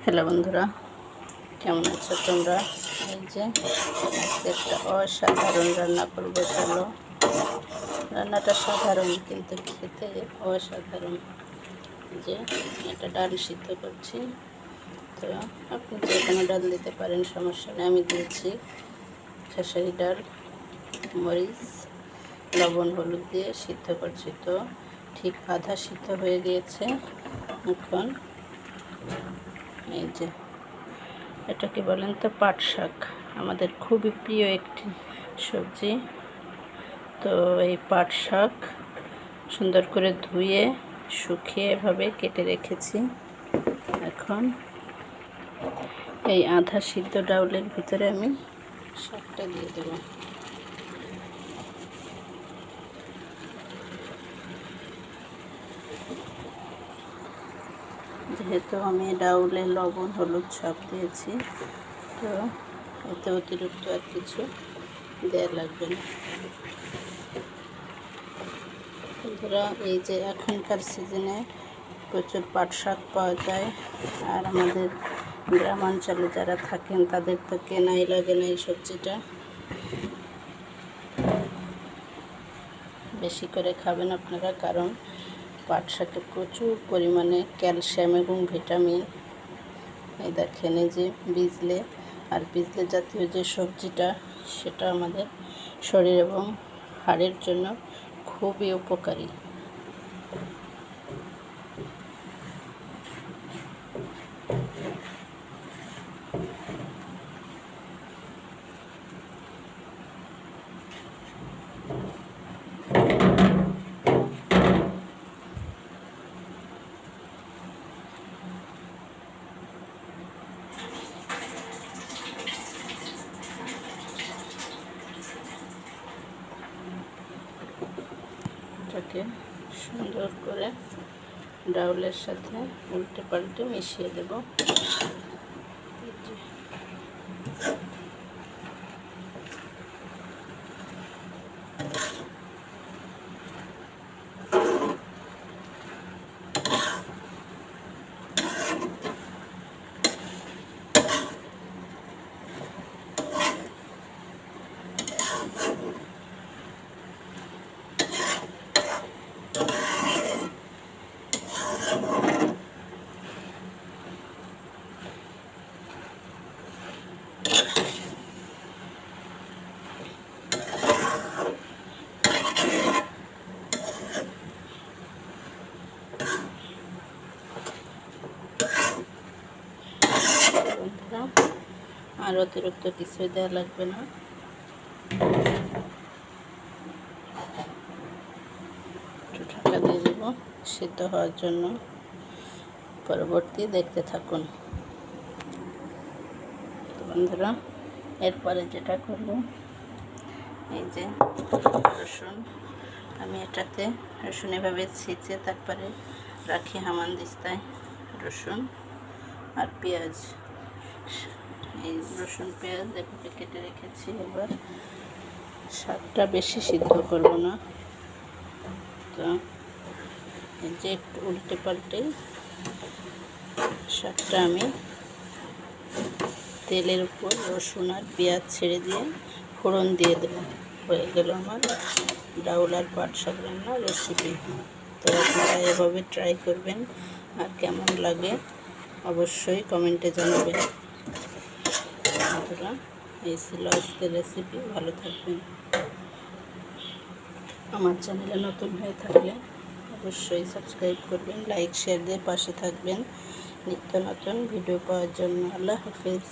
Hello বন্ধুরা, কেমন আছো তোমরা? এই যে আজকে একটা অসাধারণ রান্না করবো। চলো, রান্নাটা সাধারণ কিন্তু খেতে অসাধারণ। যে এটা ডাল সিদ্ধ করছি, তো আপনি যে কোনো ডাল দিতে পারেন, সমস্যা নেই। আমি দিয়েছি খেসারি ডাল, মরিচ, লবণ, হলুদ দিয়ে সিদ্ধ করছি। তো ঠিক আধা সিদ্ধ হয়ে গিয়েছে। এখন এই যে এটাকে বলেন তো পাট শাক, আমাদের খুবই প্রিয় একটি সবজি। তো এই পাট শাক সুন্দর করে ধুয়ে শুকিয়ে এভাবে কেটে রেখেছি। এখন এই আধা সিদ্ধ ডাউলের ভিতরে আমি শাকটা দিয়ে দেব। যেহেতু আমি ডাউলে লবণ হলুদ সব দিয়েছি, তো এতে অতিরিক্ত আর কিছু দেওয়া লাগবে না। বন্ধুরা, এই যে এখনকার সিজনে প্রচুর পাট শাক পাওয়া যায়, আর আমাদের গ্রামাঞ্চলে যারা থাকেন তাদের তো কেনাই লাগে না এই সবজিটা। বেশি করে খাবেন আপনারা, কারণ পাট শাকে প্রচুর পরিমাণে ক্যালসিয়াম এবং ভিটামিন। এই দেখেন, এই যে বিজলে আর বিজলে জাতীয় যে সবজিটা, সেটা আমাদের শরীর এবং হাড়ের জন্য খুবই উপকারী। এটাকে সুন্দর করে ডাউলের সাথে উল্টে পাল্টে মিশিয়ে দেব। আর অতিরিক্ত কিছুই দেওয়া লাগবে না। একটু ঢাকা দিয়ে দেব সিদ্ধ হওয়ার জন্য। পরবর্তী দেখতে থাকুন। তো বন্ধুরা, এরপরে যেটা করব, এই যে রসুন, আমি এটাতে রসুন এভাবে ছেঁচে তারপরে রাখি হামানদিস্তায়। রসুন আর পেঁয়াজ, এই রসুন পেঁয়াজ এভাবে কেটে রেখেছি। এবার শাকটা বেশি সিদ্ধ করব না, তো এই যে একটু উল্টে পাল্টে শাকটা আমি তেলের উপর রসুন আর পেঁয়াজ ছেড়ে দিয়ে ফোড়ন দিয়ে দেবো। হয়ে গেল আমার ডাউল আর পাট শাক রান্নার রেসিপি। তো আপনারা এভাবে ট্রাই করবেন, আর কেমন লাগে অবশ্যই কমেন্টে জানাবেন। বন্ধুরা, এই ছিল আজকের রেসিপি। ভালো থাকবেন। আমার চ্যানেলে নতুন হয়ে থাকলে অবশ্যই সাবস্ক্রাইব করবেন, লাইক শেয়ার দিয়ে পাশে থাকবেন নিত্য নতুন ভিডিও পাওয়ার জন্য। আল্লাহ হাফেজ।